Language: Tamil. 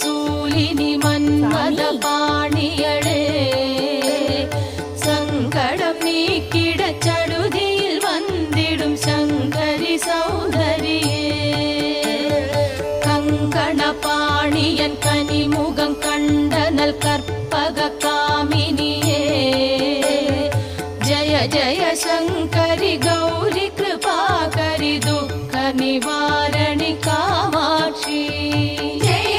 திரிசூலினி மன்மத பாணியளே சங்கடம் நீக்கிட சடுதியில் வந்திடும் சங்கரி சௌந்தரியே கங்கண பாணியன் கனிமுகம் கண்டனல் கற்பக காமினியே ஜய ஜய சங்கரி கௌரி கிருபாகரி துக்க நிவாரணி காமாட்சி ஜய